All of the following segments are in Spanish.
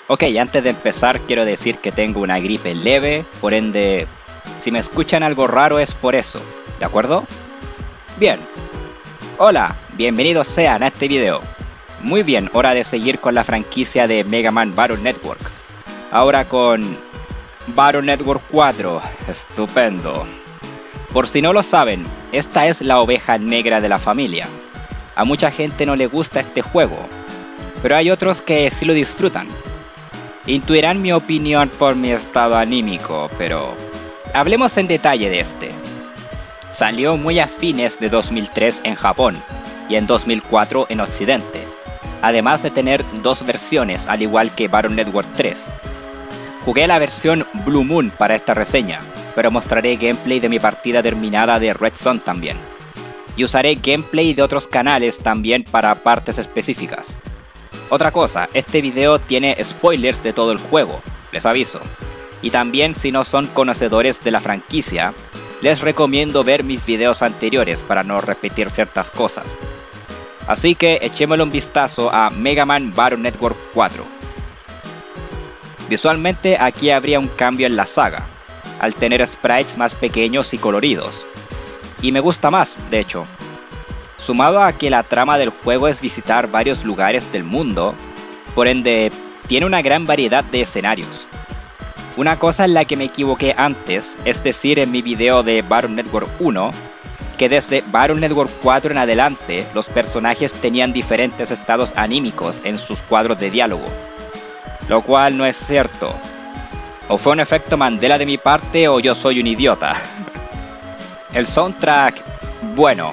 Ok, antes de empezar quiero decir que tengo una gripe leve, por ende, si me escuchan algo raro es por eso, ¿de acuerdo? Bien. Hola, bienvenidos sean a este video. Muy bien, hora de seguir con la franquicia de Mega Man Battle Network. Ahora con Battle Network 4, estupendo. Por si no lo saben, esta es la oveja negra de la familia. A mucha gente no le gusta este juego, pero hay otros que sí lo disfrutan. Intuirán mi opinión por mi estado anímico, pero hablemos en detalle de este. Salió muy a fines de 2003 en Japón y en 2004 en Occidente, además de tener dos versiones al igual que Battle Network 3. Jugué la versión Blue Moon para esta reseña, pero mostraré gameplay de mi partida terminada de Red Zone también. Y usaré gameplay de otros canales también para partes específicas. Otra cosa, este video tiene spoilers de todo el juego, les aviso. Y también si no son conocedores de la franquicia, les recomiendo ver mis videos anteriores para no repetir ciertas cosas. Así que echémosle un vistazo a Mega Man Battle Network 4. Visualmente aquí habría un cambio en la saga, al tener sprites más pequeños y coloridos. Y me gusta más, de hecho. Sumado a que la trama del juego es visitar varios lugares del mundo, por ende, tiene una gran variedad de escenarios. Una cosa en la que me equivoqué antes, es decir en mi video de Battle Network 1, que desde Battle Network 4 en adelante, los personajes tenían diferentes estados anímicos en sus cuadros de diálogo. Lo cual no es cierto. O fue un efecto Mandela de mi parte o yo soy un idiota. El soundtrack, bueno,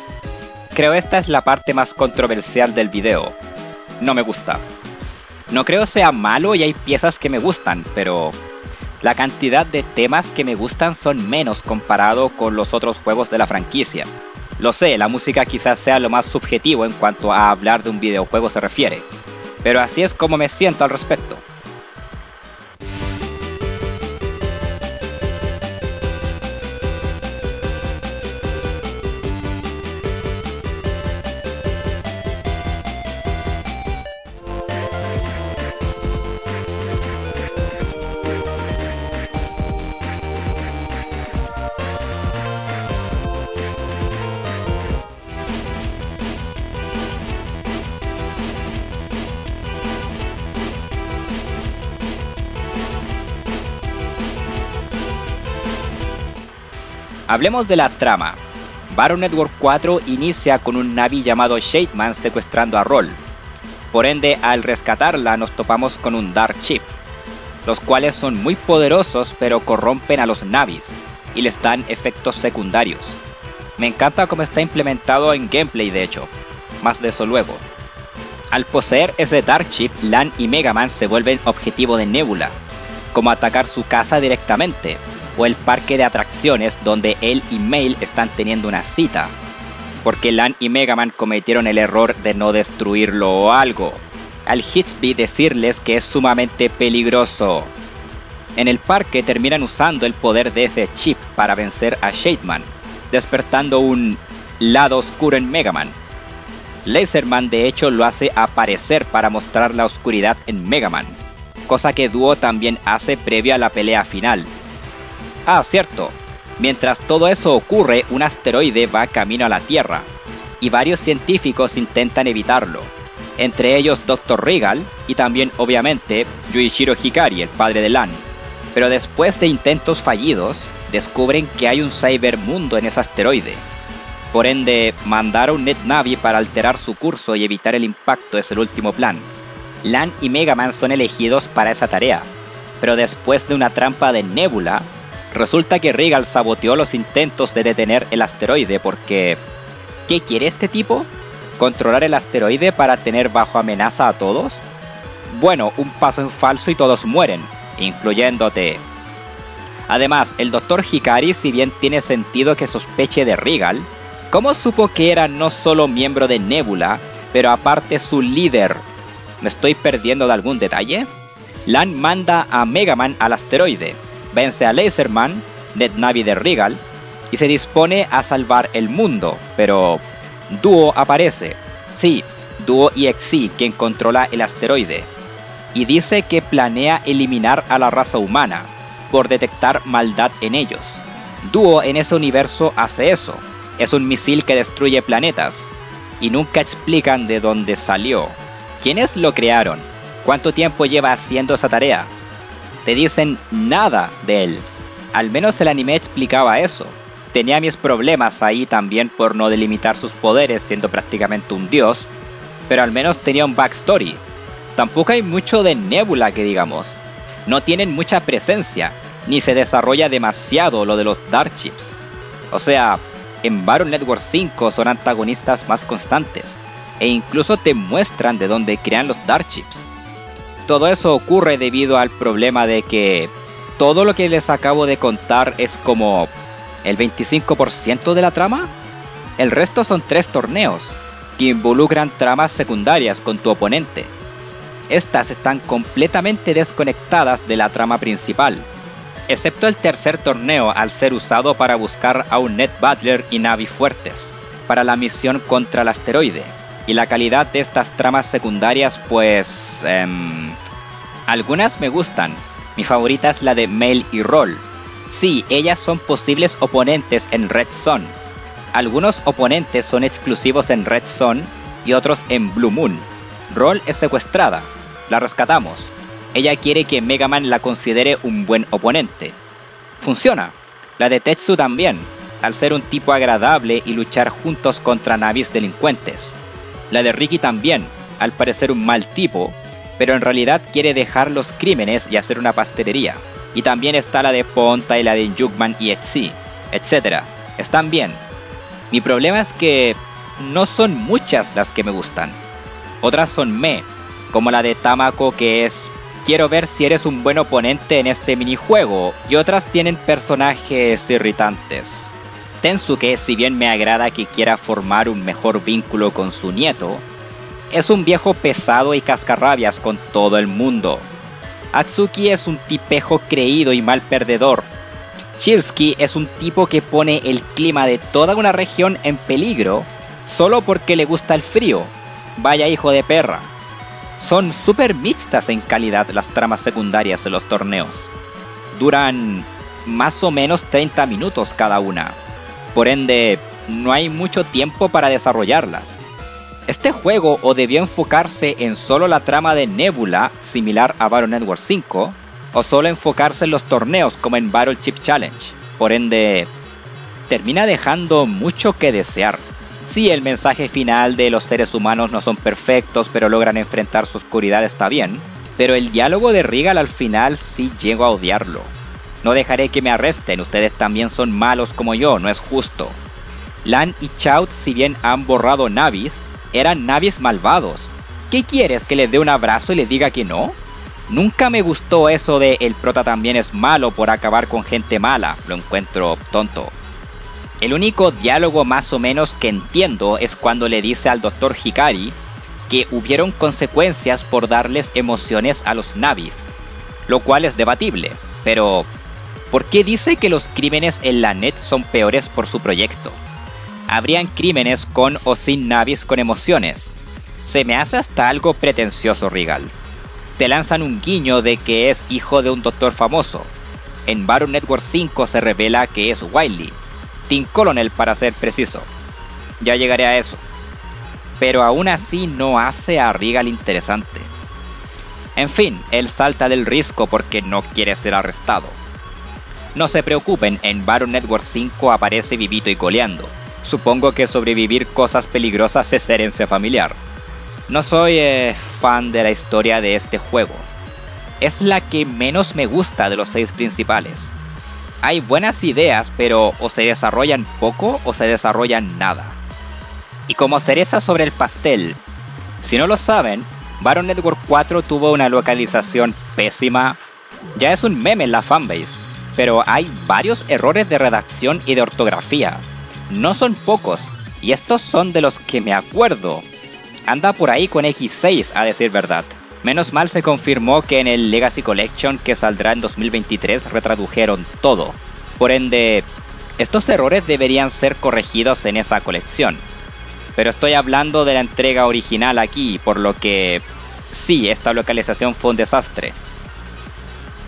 creo esta es la parte más controversial del video. No me gusta. No creo sea malo y hay piezas que me gustan, pero la cantidad de temas que me gustan son menos comparado con los otros juegos de la franquicia. Lo sé, la música quizás sea lo más subjetivo en cuanto a hablar de un videojuego se refiere, pero así es como me siento al respecto. Hablemos de la trama. Battle Network 4 inicia con un Navi llamado Shademan secuestrando a Roll. Por ende, al rescatarla nos topamos con un Dark Chip, los cuales son muy poderosos pero corrompen a los Navis y les dan efectos secundarios. Me encanta cómo está implementado en gameplay de hecho, más de eso luego. Al poseer ese Dark Chip, Lan y Mega Man se vuelven objetivo de Nebula, como atacar su casa directamente, o el parque de atracciones donde él y Mail están teniendo una cita, porque Lan y Mega Man cometieron el error de no destruirlo o algo, al Hitsby decirles que es sumamente peligroso. En el parque terminan usando el poder de ese chip para vencer a Shademan, despertando un lado oscuro en Mega Man. Laserman de hecho lo hace aparecer para mostrar la oscuridad en Mega Man, cosa que Duo también hace previo a la pelea final. Ah, cierto, mientras todo eso ocurre, un asteroide va camino a la Tierra, y varios científicos intentan evitarlo, entre ellos Dr. Regal y también obviamente Yuichiro Hikari, el padre de Lan. Pero después de intentos fallidos, descubren que hay un cybermundo en ese asteroide. Por ende, mandar a un NetNavi para alterar su curso y evitar el impacto es el último plan. Lan y Mega Man son elegidos para esa tarea, pero después de una trampa de Nebula, resulta que Regal saboteó los intentos de detener el asteroide porque... ¿qué quiere este tipo? ¿Controlar el asteroide para tener bajo amenaza a todos? Bueno, un paso en falso y todos mueren, incluyéndote. Además, el Dr. Hikari, si bien tiene sentido que sospeche de Regal, ¿cómo supo que era no solo miembro de Nebula, pero aparte su líder? ¿Me estoy perdiendo de algún detalle? Lan manda a Mega Man al asteroide, vence a Laserman, NetNavi de Regal, y se dispone a salvar el mundo, pero Duo aparece. Sí, Duo EXE, quien controla el asteroide. y dice que planea eliminar a la raza humana por detectar maldad en ellos. Duo en ese universo hace eso. Es un misil que destruye planetas y nunca explican de dónde salió, quiénes lo crearon, cuánto tiempo lleva haciendo esa tarea. Te dicen nada de él. Al menos el anime explicaba eso. Tenía mis problemas ahí también por no delimitar sus poderes siendo prácticamente un dios, pero al menos tenía un backstory. Tampoco hay mucho de Nebula que digamos. No tienen mucha presencia, ni se desarrolla demasiado lo de los Dark Chips. O sea, en Battle Network 5 son antagonistas más constantes, e incluso te muestran de dónde crean los Dark Chips. Todo eso ocurre debido al problema de que todo lo que les acabo de contar es como el 25% de la trama. El resto son 3 torneos, que involucran tramas secundarias con tu oponente. Estas están completamente desconectadas de la trama principal, excepto el tercer torneo al ser usado para buscar a un Ned Butler y Navi fuertes, para la misión contra el asteroide. Y la calidad de estas tramas secundarias pues... algunas me gustan. Mi favorita es la de Mel y Roll. Sí, ellas son posibles oponentes en Red Son. Algunos oponentes son exclusivos en Red Son y otros en Blue Moon. Roll es secuestrada. La rescatamos. Ella quiere que Mega Man la considere un buen oponente. Funciona. La de Tetsu también, al ser un tipo agradable y luchar juntos contra navis delincuentes. La de Ricky también, al parecer un mal tipo, pero en realidad quiere dejar los crímenes y hacer una pastelería. Y también está la de Ponta y la de Jugman y Etsi, etc. Están bien. Mi problema es que no son muchas las que me gustan. Otras son meh, como la de Tamako que es quiero ver si eres un buen oponente en este minijuego, y otras tienen personajes irritantes. Tensuke, si bien me agrada que quiera formar un mejor vínculo con su nieto, es un viejo pesado y cascarrabias con todo el mundo. Atsuki es un tipejo creído y mal perdedor. Chilsky es un tipo que pone el clima de toda una región en peligro solo porque le gusta el frío. Vaya hijo de perra. Son súper mixtas en calidad las tramas secundarias de los torneos. Duran más o menos 30 minutos cada una. Por ende, no hay mucho tiempo para desarrollarlas. Este juego o debió enfocarse en solo la trama de Nebula, similar a Battle Network 5, o solo enfocarse en los torneos como en Battle Chip Challenge. Por ende, termina dejando mucho que desear. Sí, el mensaje final de los seres humanos no son perfectos, pero logran enfrentar su oscuridad, está bien. Pero el diálogo de Regal al final sí llego a odiarlo. No dejaré que me arresten, ustedes también son malos como yo, no es justo. Lan y Chaut, si bien han borrado navis, eran navis malvados. ¿Qué quieres, que les dé un abrazo y les diga que no? Nunca me gustó eso de el prota también es malo por acabar con gente mala, lo encuentro tonto. El único diálogo más o menos que entiendo es cuando le dice al Dr. Hikari que hubieron consecuencias por darles emociones a los navis, lo cual es debatible, pero ¿por qué dice que los crímenes en la net son peores por su proyecto? Habrían crímenes con o sin navis con emociones. Se me hace hasta algo pretencioso, Regal. Te lanzan un guiño de que es hijo de un doctor famoso. En Battle Network 5 se revela que es Wily, Team Colonel para ser preciso. Ya llegaré a eso. Pero aún así no hace a Regal interesante. En fin, él salta del risco porque no quiere ser arrestado. No se preocupen, en Battle Network 5 aparece vivito y coleando. Supongo que sobrevivir cosas peligrosas es herencia familiar. No soy fan de la historia de este juego. Es la que menos me gusta de los 6 principales. Hay buenas ideas, pero o se desarrollan poco o se desarrollan nada. Y como cereza sobre el pastel, si no lo saben, Battle Network 4 tuvo una localización pésima. Ya es un meme en la fanbase, pero hay varios errores de redacción y de ortografía. No son pocos, y estos son de los que me acuerdo. Anda por ahí con X6 a decir verdad. Menos mal se confirmó que en el Legacy Collection que saldrá en 2023 retradujeron todo. Por ende, estos errores deberían ser corregidos en esa colección. Pero estoy hablando de la entrega original aquí, por lo que Sí, esta localización fue un desastre.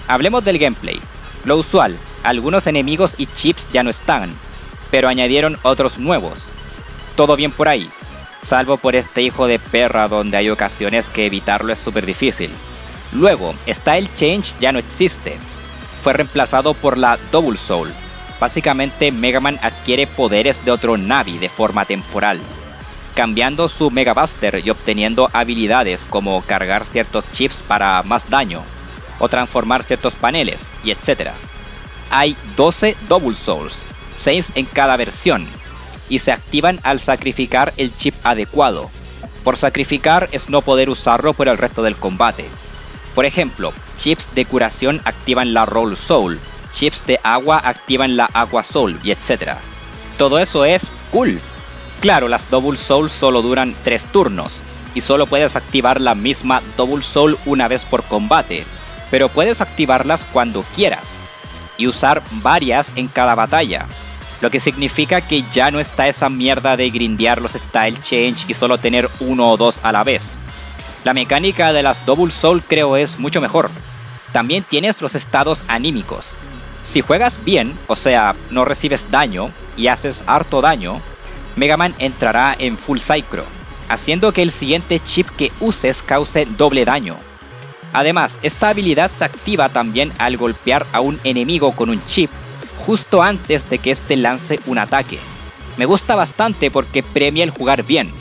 Hablemos del gameplay. Lo usual, algunos enemigos y chips ya no están, pero añadieron otros nuevos. Todo bien por ahí, salvo por este hijo de perra donde hay ocasiones que evitarlo es súper difícil. Luego, Style Change ya no existe. Fue reemplazado por la Double Soul. Básicamente Mega Man adquiere poderes de otro Navi de forma temporal, cambiando su Mega Buster y obteniendo habilidades como cargar ciertos chips para más daño, o transformar ciertos paneles, y etc. Hay 12 Double Souls, 6 en cada versión, y se activan al sacrificar el chip adecuado. Por sacrificar es no poder usarlo por el resto del combate. Por ejemplo, chips de curación activan la Roll Soul, chips de agua activan la Aqua Soul, y etc. Todo eso es cool. Claro, las Double Soul solo duran 3 turnos, y solo puedes activar la misma Double Soul una vez por combate, pero puedes activarlas cuando quieras, y usar varias en cada batalla, lo que significa que ya no está esa mierda de grindear los Style Change y solo tener uno o dos a la vez. La mecánica de las Double Soul creo es mucho mejor. También tienes los estados anímicos. Si juegas bien, o sea, no recibes daño y haces harto daño, Mega Man entrará en Full Synchro, haciendo que el siguiente chip que uses cause doble daño. Además, esta habilidad se activa también al golpear a un enemigo con un chip justo antes de que éste lance un ataque. Me gusta bastante porque premia el jugar bien.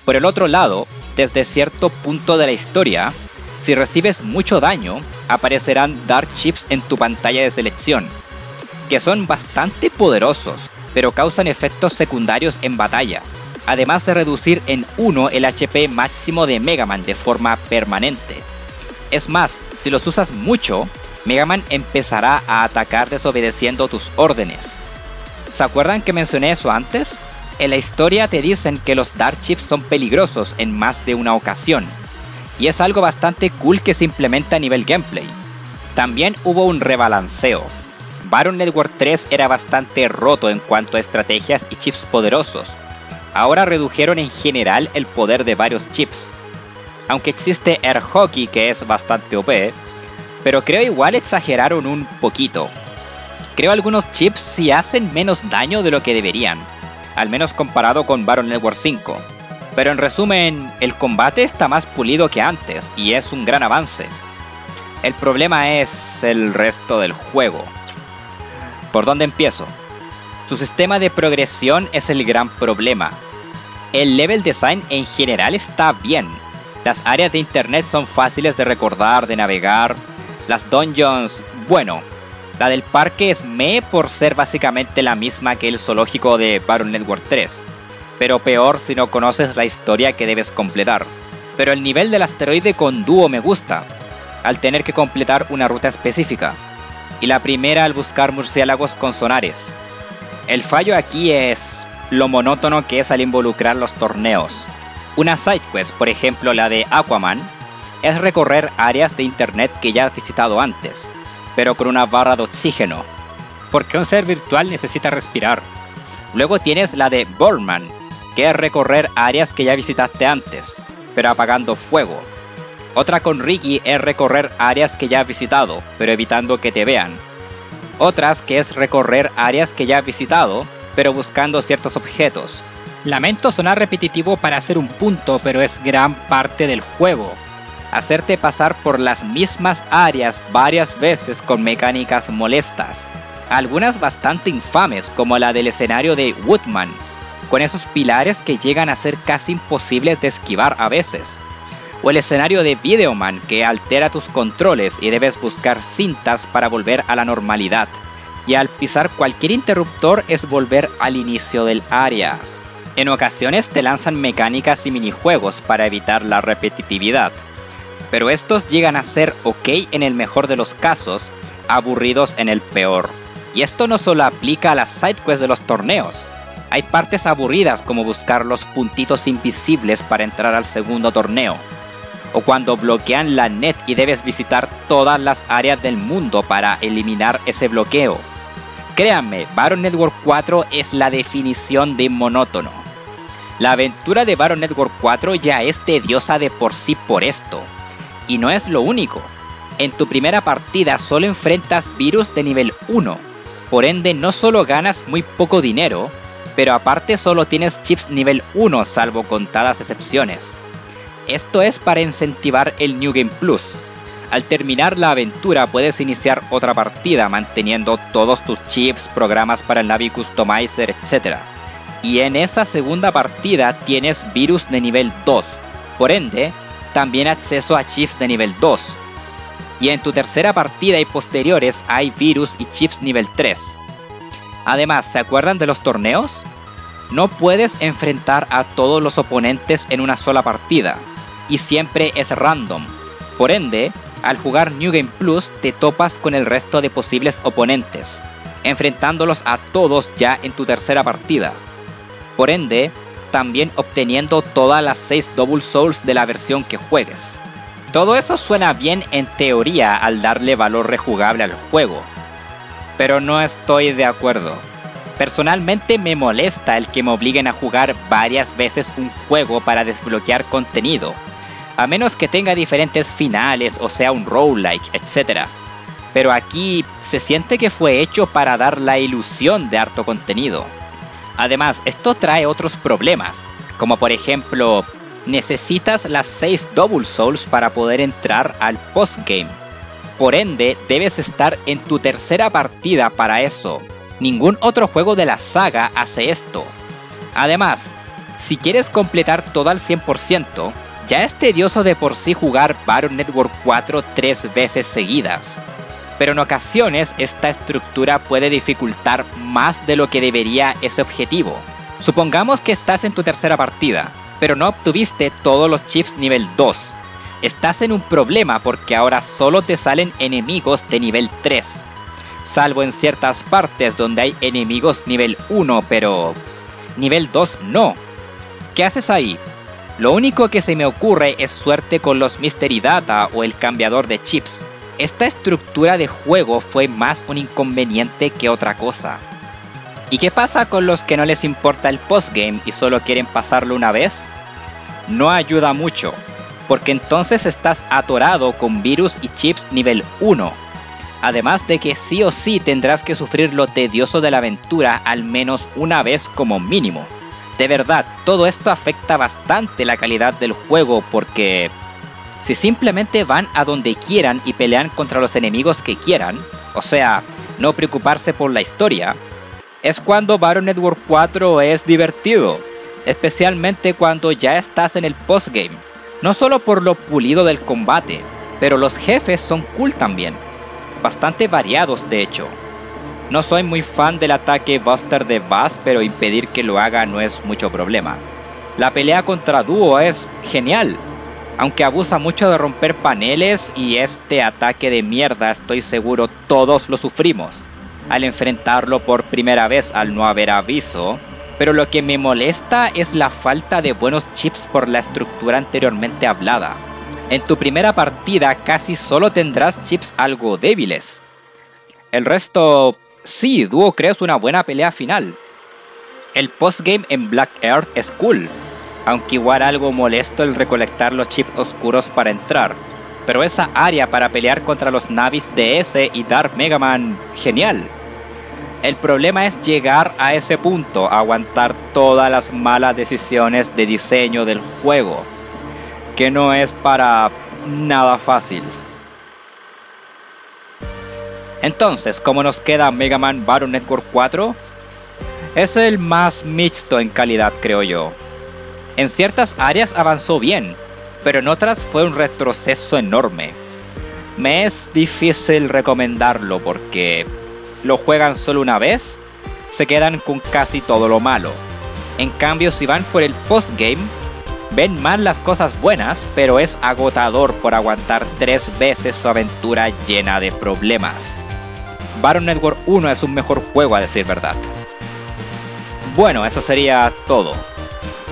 Por el otro lado, desde cierto punto de la historia, si recibes mucho daño, aparecerán Dark Chips en tu pantalla de selección, que son bastante poderosos, pero causan efectos secundarios en batalla, además de reducir en 1 el HP máximo de Mega Man de forma permanente. Es más, si los usas mucho, Mega Man empezará a atacar desobedeciendo tus órdenes. ¿Se acuerdan que mencioné eso antes? En la historia te dicen que los Dark Chips son peligrosos en más de una ocasión, y es algo bastante cool que se implementa a nivel gameplay. También hubo un rebalanceo. Battle Network 3 era bastante roto en cuanto a estrategias y chips poderosos. Ahora redujeron en general el poder de varios chips. Aunque existe Air Hockey que es bastante OP, pero creo igual exageraron un poquito. Creo algunos chips sí hacen menos daño de lo que deberían, al menos comparado con Battle Network 5. Pero en resumen, el combate está más pulido que antes y es un gran avance. El problema es el resto del juego. ¿Por dónde empiezo? Su sistema de progresión es el gran problema. El level design en general está bien. Las áreas de internet son fáciles de recordar, de navegar. Las dungeons, bueno, la del parque es meh por ser básicamente la misma que el zoológico de Battle Network 3, pero peor si no conoces la historia que debes completar. Pero el nivel del asteroide con dúo me gusta, al tener que completar una ruta específica, y la primera al buscar murciélagos con sonares. El fallo aquí es lo monótono que es al involucrar los torneos. Una sidequest, por ejemplo la de Aquaman, es recorrer áreas de internet que ya has visitado antes, pero con una barra de oxígeno, porque un ser virtual necesita respirar. Luego tienes la de Birdman, que es recorrer áreas que ya visitaste antes, pero apagando fuego. Otra con Ricky es recorrer áreas que ya has visitado, pero evitando que te vean. Otras que es recorrer áreas que ya has visitado, pero buscando ciertos objetos. Lamento sonar repetitivo para hacer un punto, pero es gran parte del juego. Hacerte pasar por las mismas áreas varias veces con mecánicas molestas. Algunas bastante infames, como la del escenario de Woodman, con esos pilares que llegan a ser casi imposibles de esquivar a veces. O el escenario de Videoman, que altera tus controles y debes buscar cintas para volver a la normalidad. Y al pisar cualquier interruptor es volver al inicio del área. En ocasiones te lanzan mecánicas y minijuegos para evitar la repetitividad, pero estos llegan a ser ok en el mejor de los casos, aburridos en el peor. Y esto no solo aplica a las sidequests de los torneos. Hay partes aburridas como buscar los puntitos invisibles para entrar al segundo torneo, o cuando bloquean la net y debes visitar todas las áreas del mundo para eliminar ese bloqueo. Créanme, Battle Network 4 es la definición de monótono. La aventura de Battle Network 4 ya es tediosa de por sí por esto. Y no es lo único. En tu primera partida solo enfrentas virus de nivel 1, por ende no solo ganas muy poco dinero, pero aparte solo tienes chips nivel 1 salvo contadas excepciones. Esto es para incentivar el New Game Plus. Al terminar la aventura puedes iniciar otra partida manteniendo todos tus chips, programas para el Navi Customizer, etc. Y en esa segunda partida tienes virus de nivel 2, por ende, también acceso a chips de nivel 2. Y en tu tercera partida y posteriores hay virus y chips nivel 3. Además, ¿se acuerdan de los torneos? No puedes enfrentar a todos los oponentes en una sola partida, y siempre es random. Por ende, al jugar New Game Plus te topas con el resto de posibles oponentes, enfrentándolos a todos ya en tu tercera partida. Por ende, también obteniendo todas las 6 Double Souls de la versión que juegues. Todo eso suena bien en teoría al darle valor rejugable al juego, pero no estoy de acuerdo. Personalmente me molesta el que me obliguen a jugar varias veces un juego para desbloquear contenido, a menos que tenga diferentes finales o sea un roguelike, etc. Pero aquí se siente que fue hecho para dar la ilusión de harto contenido. Además, esto trae otros problemas, como por ejemplo, necesitas las 6 Double Souls para poder entrar al postgame. Por ende, debes estar en tu tercera partida para eso. Ningún otro juego de la saga hace esto. Además, si quieres completar todo al 100%, ya es tedioso de por sí jugar Battle Network 4 3 veces seguidas. Pero en ocasiones esta estructura puede dificultar más de lo que debería ese objetivo. Supongamos que estás en tu tercera partida, pero no obtuviste todos los chips nivel 2. Estás en un problema porque ahora solo te salen enemigos de nivel 3. Salvo en ciertas partes donde hay enemigos nivel 1, pero nivel 2 no. ¿Qué haces ahí? Lo único que se me ocurre es suerte con los Mystery Data o el cambiador de chips. Esta estructura de juego fue más un inconveniente que otra cosa. ¿Y qué pasa con los que no les importa el postgame y solo quieren pasarlo una vez? No ayuda mucho, porque entonces estás atorado con virus y chips nivel 1. Además de que sí o sí tendrás que sufrir lo tedioso de la aventura al menos una vez como mínimo. De verdad, todo esto afecta bastante la calidad del juego porque si simplemente van a donde quieran y pelean contra los enemigos que quieran, o sea, no preocuparse por la historia, es cuando Battle Network 4 es divertido, especialmente cuando ya estás en el postgame. No solo por lo pulido del combate, pero los jefes son cool también, bastante variados de hecho. No soy muy fan del ataque Buster de Bass, pero impedir que lo haga no es mucho problema. La pelea contra Dúo es genial, aunque abusa mucho de romper paneles y este ataque de mierda estoy seguro todos lo sufrimos al enfrentarlo por primera vez al no haber aviso, pero lo que me molesta es la falta de buenos chips por la estructura anteriormente hablada. En tu primera partida casi solo tendrás chips algo débiles. El resto, sí, Dúo crees una buena pelea final. El postgame en Black Earth es cool, aunque igual algo molesto el recolectar los chips oscuros para entrar. Pero esa área para pelear contra los Navis DS y Dark Mega Man, genial. El problema es llegar a ese punto, aguantar todas las malas decisiones de diseño del juego, que no es para nada fácil. Entonces, ¿cómo nos queda Mega Man Battle Network 4? Es el más mixto en calidad, creo yo. En ciertas áreas avanzó bien, pero en otras fue un retroceso enorme. Me es difícil recomendarlo porque lo juegan solo una vez, se quedan con casi todo lo malo. En cambio, si van por el postgame, ven más las cosas buenas, pero es agotador por aguantar 3 veces su aventura llena de problemas. Battle Network 1 es un mejor juego a decir verdad. Bueno, eso sería todo.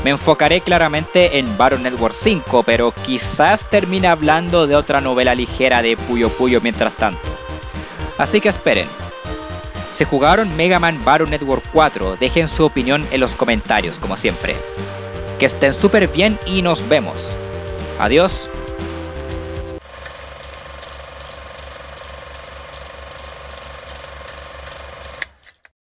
Me enfocaré claramente en Battle Network 5, pero quizás termine hablando de otra novela ligera de Puyo Puyo mientras tanto. Así que esperen. Si jugaron Mega Man Battle Network 4, dejen su opinión en los comentarios, como siempre. Que estén súper bien y nos vemos. Adiós.